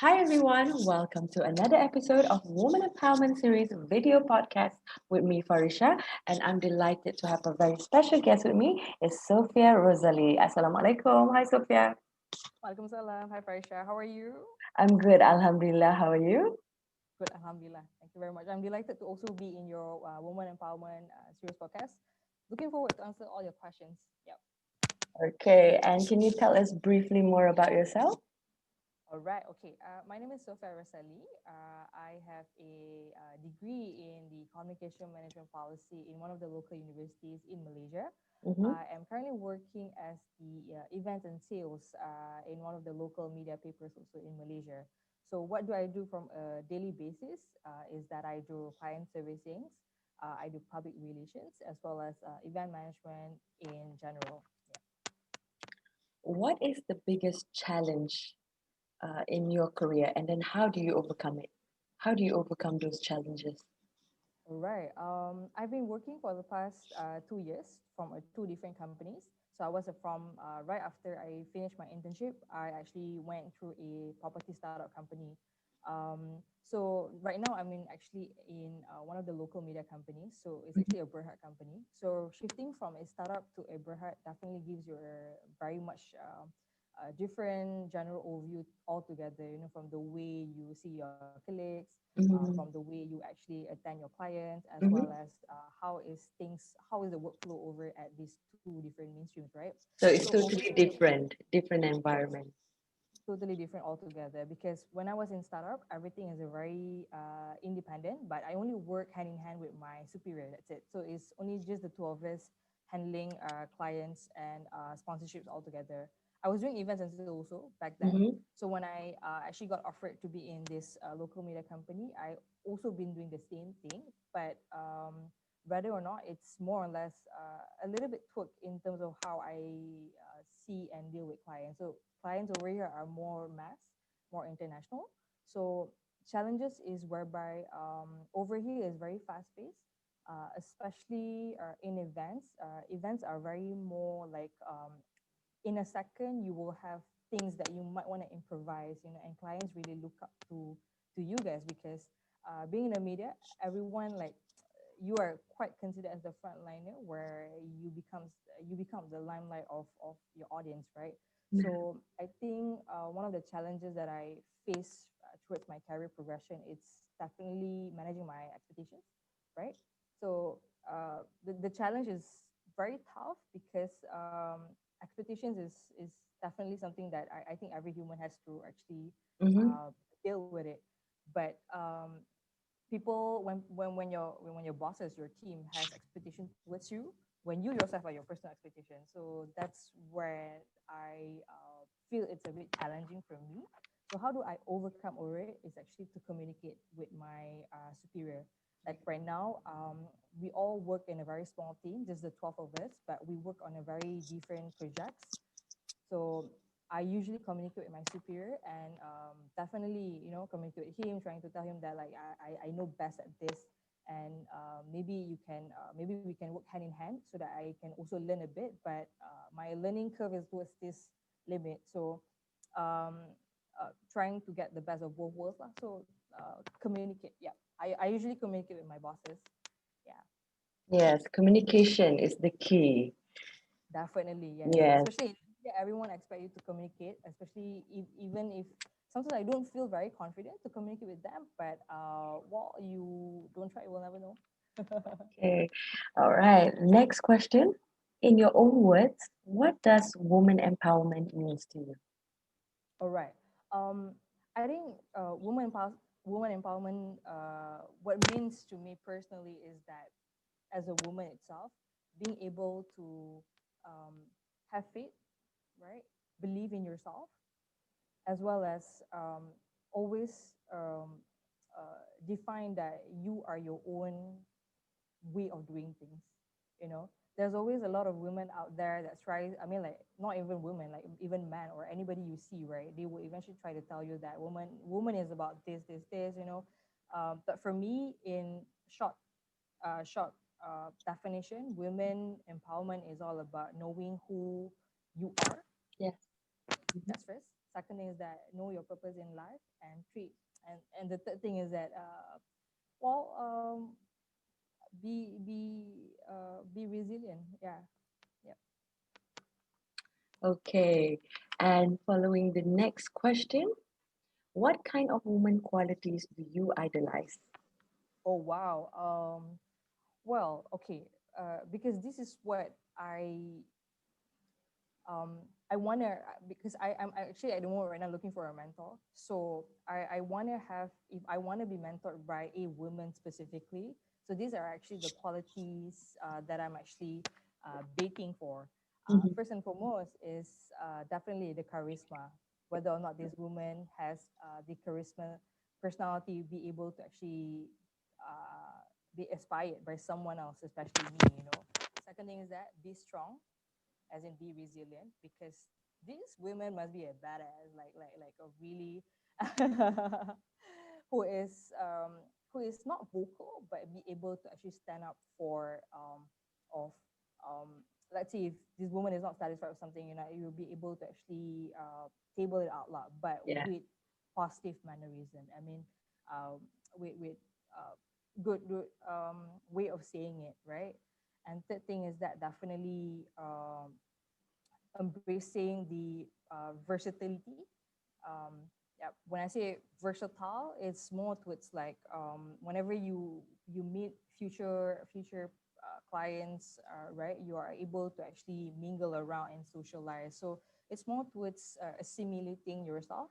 Hi everyone, welcome to another episode of Woman Empowerment Series video podcast with me, Farisha, and I'm delighted to have a very special guest with me. It's Sofia Rosalie. Assalamualaikum. Hi Sofia. Waalaikumsalam. Hi, Farisha. How are you? I'm good, Alhamdulillah. How are you? Good, Alhamdulillah. Thank you very much. I'm delighted to also be in your Woman Empowerment Series podcast. Looking forward to answer all your questions. Yep. Okay, and can you tell us briefly more about yourself? All right. Okay. My name is Sofia Rosalie. I have a degree in the Communication Management Policy in one of the local universities in Malaysia. Mm-hmm. I am currently working as the event and sales in one of the local media papers also in Malaysia. So what do I do from a daily basis is that I do client servicing, I do public relations, as well as event management in general. What is the biggest challenge in your career, and then how do you overcome it? How do you overcome those challenges? Right. I've been working for the past 2 years from two different companies. So I was from right after I finished my internship, I actually went through a property startup company. So right now I'm actually in one of the local media companies. So it's actually a Berhad company. So shifting from a startup to a Berhad definitely gives you a very much different general overview altogether. From the way you see your colleagues, from the Mm-hmm. way you actually attend your clients, as well Mm-hmm. as how is the workflow over at these two different mainstreams, right? So So it's over totally here, different yes, environment. totally different altogether. Because when I was in startup, everything is a very independent, but I only work hand in hand with my superior. That's it. So it's only just the two of us handling clients and sponsorships altogether. I was doing events and sales also back then. Mm-hmm. So when I actually got offered to be in this local media company, I also been doing the same thing, but whether or not it's more or less a little bit tweaked in terms of how I see and deal with clients. So clients over here are more mass, more international. So challenges is whereby over here is very fast paced, especially in events. Events are very more like in a second you will have things that you might want to improvise, and clients really look up to you guys because being in the media, everyone like you are quite considered as the frontliner where you become the limelight of your audience, right? So I think one of the challenges that I face towards my career progression, it's definitely managing my expectations, right? So the challenge is very tough because expectations is definitely something that I think every human has to actually Mm-hmm. uh, deal with it. But people when your bosses, your team has expectation towards you, when you yourself have your personal expectation, so that's where I feel it's a bit challenging for me. So how do I overcome over it is actually to communicate with my superior. Like right now, we all work in a very small team, just the 12 of us, but we work on a very different projects. So I usually communicate with my superior and definitely, communicate with him, trying to tell him that like I know best at this, and maybe we can work hand in hand so that I can also learn a bit. But my learning curve is towards this limit. So trying to get the best of both worlds lah. So communicate. Yeah, I usually communicate with my bosses. Yeah. Yes, communication is the key. Definitely, yes. Yes. Especially in India, everyone expect you to communicate, especially even if sometimes I don't feel very confident to communicate with them, but well, you don't try, you will never know. Okay. All right. Next question. In your own words, what does woman empowerment means to you? All right. I think woman empowerment. What means to me personally is that as a woman itself, being able to um, have faith, right? Believe in yourself, as well as always define that you are your own way of doing things. You know, there's always a lot of women out there that tries. I mean, like not even women, like even men or anybody you see, right? They will eventually try to tell you that woman is about this, this, this. But for me, in short definition, women empowerment is all about knowing who you are. Yes. Mhm. That's first. Second thing is that know your purpose in life, and three, and the third thing is that well be resilient. Yeah. Yep. Okay. And following the next question, what kind of woman qualities do you idolize? Oh wow. Well, okay. Because this is what um I wanna, because I'm actually at the moment right now looking for a mentor. So I wanna have, if I wanna be mentored by a woman specifically. So these are actually the qualities that I'm actually baking for. Mhm. First and foremost is definitely the charisma. Whether or not this woman has the charisma, personality, be able to actually be inspired by someone else, especially me. Second thing is that be strong, as in be resilient, because these women must be a badass, like a really who is um who is not vocal but be able to actually stand up for of let's say if this woman is not satisfied with something, you'll be able to actually table it out loud, but Yeah. with positive mannerism. I mean, with good way of saying it, right? And third thing is that definitely embracing the versatility. Yeah, when I say versatile, it's more towards like whenever you meet future clients, right? You are able to actually mingle around and socialize. So it's more towards assimilating yourself,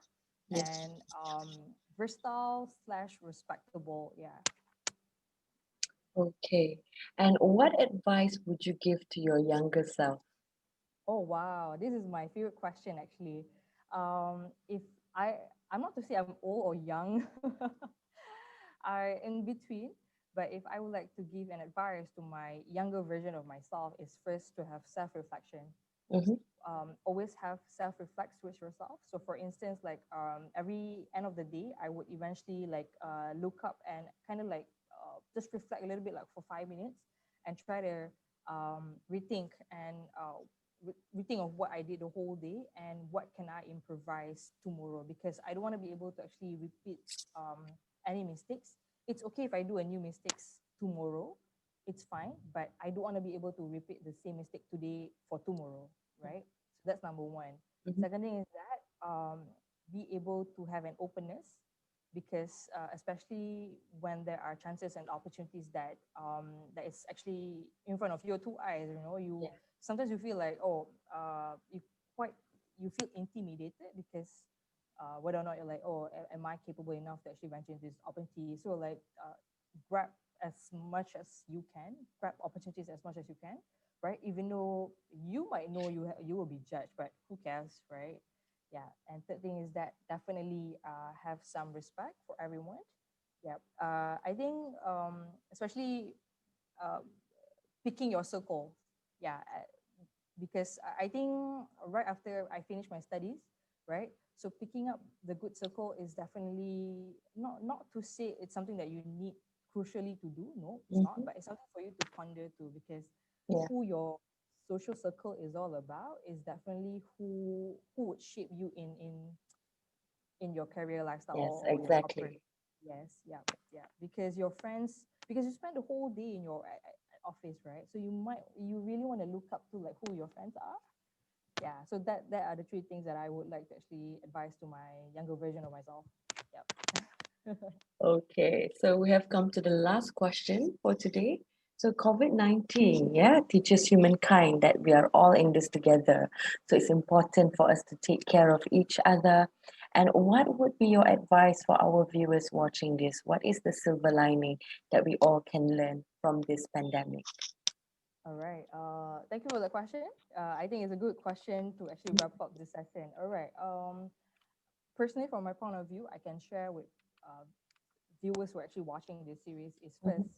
Yes. and versatile slash respectable. Yeah. Okay. And what advice would you give to your younger self? Oh wow, this is my favorite question actually. If I I'm not to say I'm old or young, I in between. But if I would like to give an advice to my younger version of myself, is first to have self-reflection. Mm-hmm. Always have self-reflect with yourself. So for instance, like every end of the day, I would eventually like look up and kind of like just reflect a little bit, like for 5 minutes, and try to rethink and rethink of what I did the whole day and what can I improvise tomorrow, because I don't want to be able to actually repeat any mistakes. It's okay if I do a new mistakes tomorrow, it's fine, but I don't want to be able to repeat the same mistake today for tomorrow, right? So that's number one. Mm-hmm. Second thing is that be able to have an openness, because especially when there are chances and opportunities that is actually in front of your two eyes, you Yeah. sometimes you feel like, oh, quite you feel intimidated, because whether or not you're like, oh, am I capable enough to actually venture into this opportunity? So like grab as much as you can, grab opportunities as much as you can, right? Even though you might know you will be judged, but who cares, right? Yeah. And third thing is that definitely have some respect for everyone. Yeah. I think especially uh, picking your circle. Yeah. Because I think right after I finished my studies, right? So picking up the good circle is definitely not to say it's something that you need crucially to do. No, it's not. Mm-hmm. But it's something for you to ponder to, because Yeah. who your social circle is all about is definitely who would shape you in your career lifestyle, Yes, or your corporate. exactly. Yes, yeah, yeah. Because your friends, because you spend the whole day in your office, right? So you really want to look up to like who your friends are. Yeah. So that are the three things that I would like to actually advise to my younger version of myself. Yep. Okay, so we have come to the last question for today. So COVID-19, yeah, teaches humankind that we are all in this together. So it's important for us to take care of each other. And what would be your advice for our viewers watching this? What is the silver lining that we all can learn from this pandemic? All right. Thank you for the question. I think it's a good question to actually wrap up this session. All right. Personally, from my point of view, I can share with uh, viewers who are actually watching this series is Mhm. first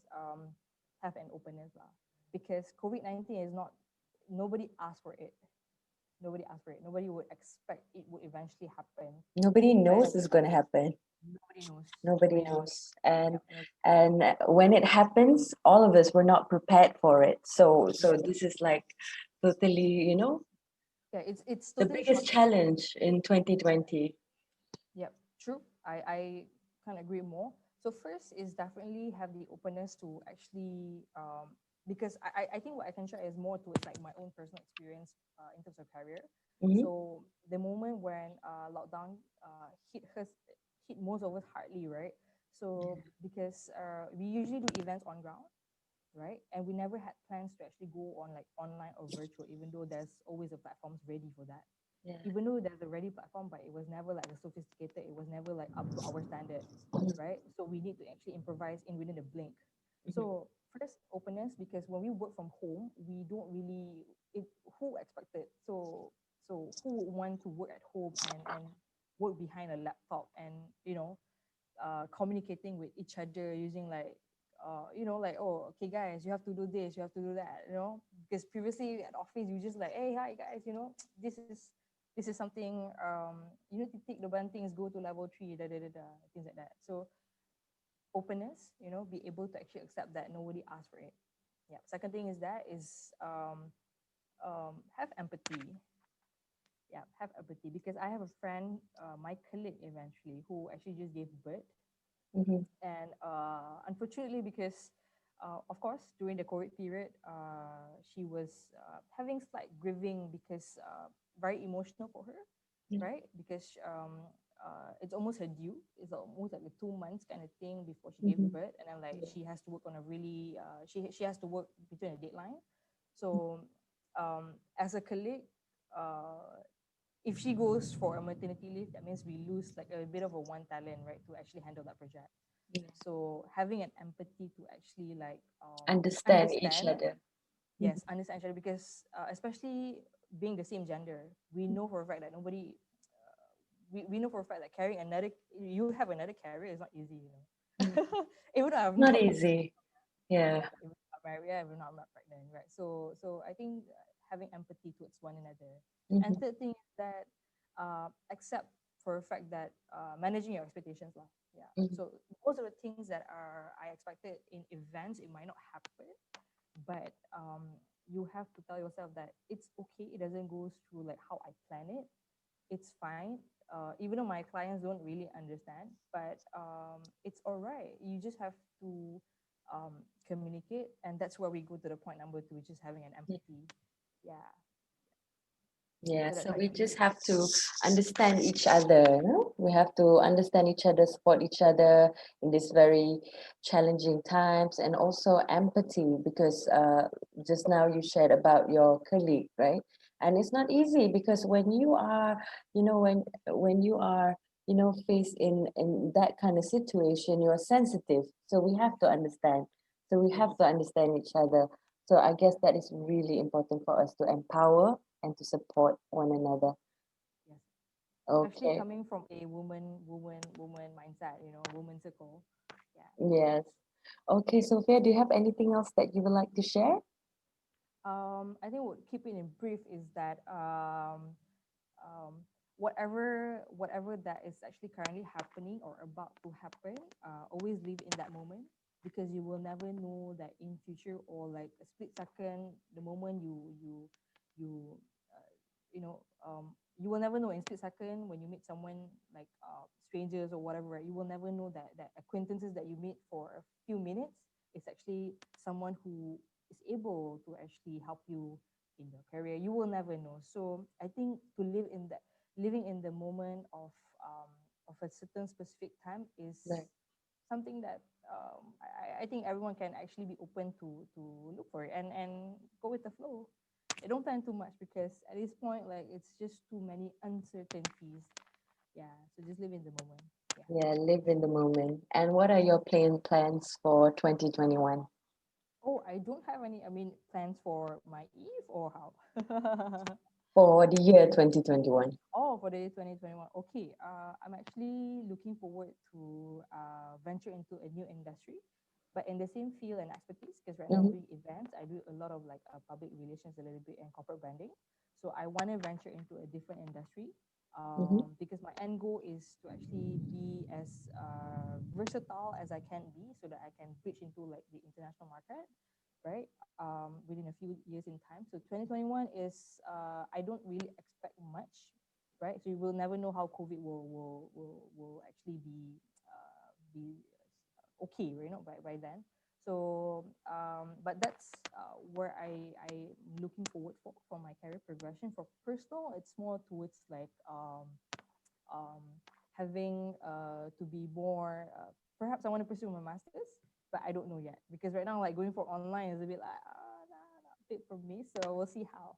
have an openness lah. Because COVID-19 is not, nobody asked for it. Nobody asked for it. Nobody would expect it would eventually happen. Nobody But knows it's going to happen. nobody knows. Nobody Nobody knows. knows. Yeah. And when it happens, all of us were not prepared for it. So Yes. this is like totally, Yeah, it's The totally biggest short-term. challenge in 2020. Yep, true. I can't agree more. So first is definitely have the openness to actually because I think what I can share is more towards like my own personal experience in terms of career. Mm-hmm. So the moment when lockdown hit most of us hardly, right? So because we usually do events on ground, right? And we never had plans to actually go on like online or virtual, even though there's always a platforms ready for that, Yeah. even though there's a ready platform, but it was never like a sophisticated, it was never like up to our standard, right? So we need to actually improvise in within a blink. Mhm. So first openness, because when we work from home, we don't really it who expected. So who would want to work at home and work behind a laptop and communicating with each other using like like, oh, okay guys, you have to do this, you have to do that, because previously at office you just like, hey, hi guys, this is something, you need to take the one things, go to level 3, things like that. So openness, be able to actually accept that nobody asked for it. Yeah, second thing is that is have empathy. Yeah, have empathy, because I have a friend, my colleague eventually, who actually just gave birth. Mhm. And unfortunately, because of course during the COVID period, she was having slight grieving, because very emotional for her, Yeah. right? Because it's almost her due. It's almost like a 2 months kind of thing before she gave Mhm. birth, and then like Yeah. she has to work on a really she has to work between a deadline. So as a colleague, if she goes for a maternity leave, that means we lose like a bit of a one talent, right, to actually handle that project. Yeah. So having an empathy to actually like Understand each understand, other. Mhm. yes, understand each other, because especially being the same gender, we know for a fact that nobody, we know for a fact that carrying another, you have another carrier is not easy, Yeah. even though I've Not not easy. Yeah. even not married, yeah, even not pregnant, right? So I think having empathy towards one another. And Mhm. third thing is that accept for a fact that managing your expectations lah. Yeah. Mhm. So most of the things that are I expected in events, it might not happen, but you have to tell yourself that it's okay. It doesn't go through like how I plan it. It's fine. Even though my clients don't really understand, but it's all right. You just have to communicate, and that's where we go to the point number 2, which is having an Yeah. empathy. Yeah. Yeah, So that's so we actually just have to understand each other, We have to understand each other, support each other in these very challenging times, and also empathy, because just now you shared about your colleague, right? And it's not easy because when you are, when you are, faced in that kind of situation, you're sensitive. So we have to understand. So we have yes, to understand each other. So I guess that is really important for us to empower and to support one another. yes. Especially Okay, coming from a woman mindset, woman circle. Yeah. yes. Okay, Sophia, do you have anything else that you would like to share? I think what keep it in brief is that whatever that is actually currently happening or about to happen, always live in that moment, because you will never know that in future, or like a split second, the moment you uh, you know you will never know in split second when you meet someone like strangers or whatever, right? You will never know that acquaintances that you meet for a few minutes is actually someone who is able to actually help you in your career. You will never know. So I think to live in that, living in the moment of a certain specific time is Right. something that I think everyone can actually be open to look for it, and go with the flow. They don't plan too much, because at this point, like, it's just too many uncertainties. Yeah, so just live in the moment. Yeah. Yeah, live in the moment. And what are your plans for 2021? Oh, I don't have any, I mean, plans for my Eve, or how? For the year 2021. Oh, for the year 2021. Okay. I'm actually looking forward to venture into a new industry, but in the same field and expertise. Because right now I'm Mm-hmm. doing events. I do a lot of like public relations a little bit, and corporate branding. So I want to venture into a different industry. Mm-hmm. Because my end goal is to actually be as versatile as I can be, so that I can bridge into like the international market. right? Within a few years in time. So 2021 is I don't really expect much, right? So you will never know how COVID will actually be okay, you know, by then. So, but that's where I'm looking forward for my career progression. For personal, it's more towards like um, having to be more. Perhaps I want to pursue my masters, but I don't know yet because right now, like going for online is a bit like not fit for me. So we'll see how.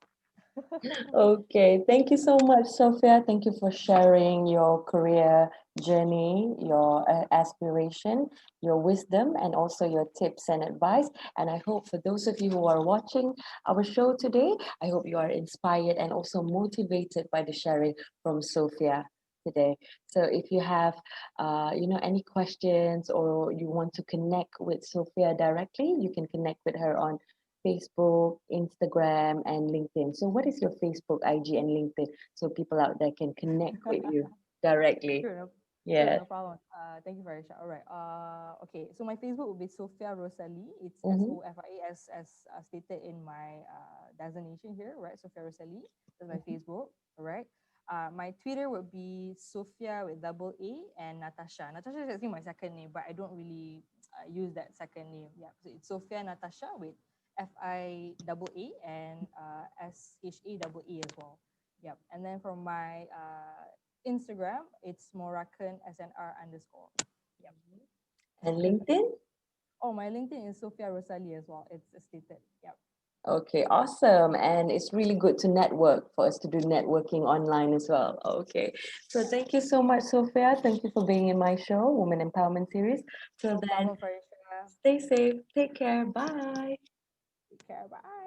Okay, thank you so much, Sophia. Thank you for sharing your career journey, your aspiration, your wisdom, and also your tips and advice. And I hope for those of you who are watching our show today, I hope you are inspired and also motivated by the sharing from Sophia today. So if you have, any questions or you want to connect with Sophia directly, you can connect with her on Facebook, Instagram, and LinkedIn. So, what is your Facebook, IG, and LinkedIn so people out there can connect with you directly? Sure, no, sure, Yeah. no problem. Thank you, Farisha. All right. Okay. So my Facebook will be Sofia Rosalie. It's Mm-hmm. SOFIA as stated in my designation here, right? Sofia Rosalie. That's my Facebook. All right. My Twitter would be Sofia with double A and Natasha. Natasha is actually my second name, but I don't really use that second name. Yeah. So it's Sofia Natasha with FI double A and SHA double A as well. Yep. And then for my Instagram, it's Moroccan SNR underscore. Yep. And LinkedIn? Oh, my LinkedIn is Sofia Rosalie as well. It's stated. Yep. Okay, awesome. And it's really good to network for us to do networking online as well. Okay. So, thank you so much, Sophia. Thank you for being in my show, Women Empowerment Series. Till No then, problem, Farisha. stay safe, take care, bye. Take care. Bye.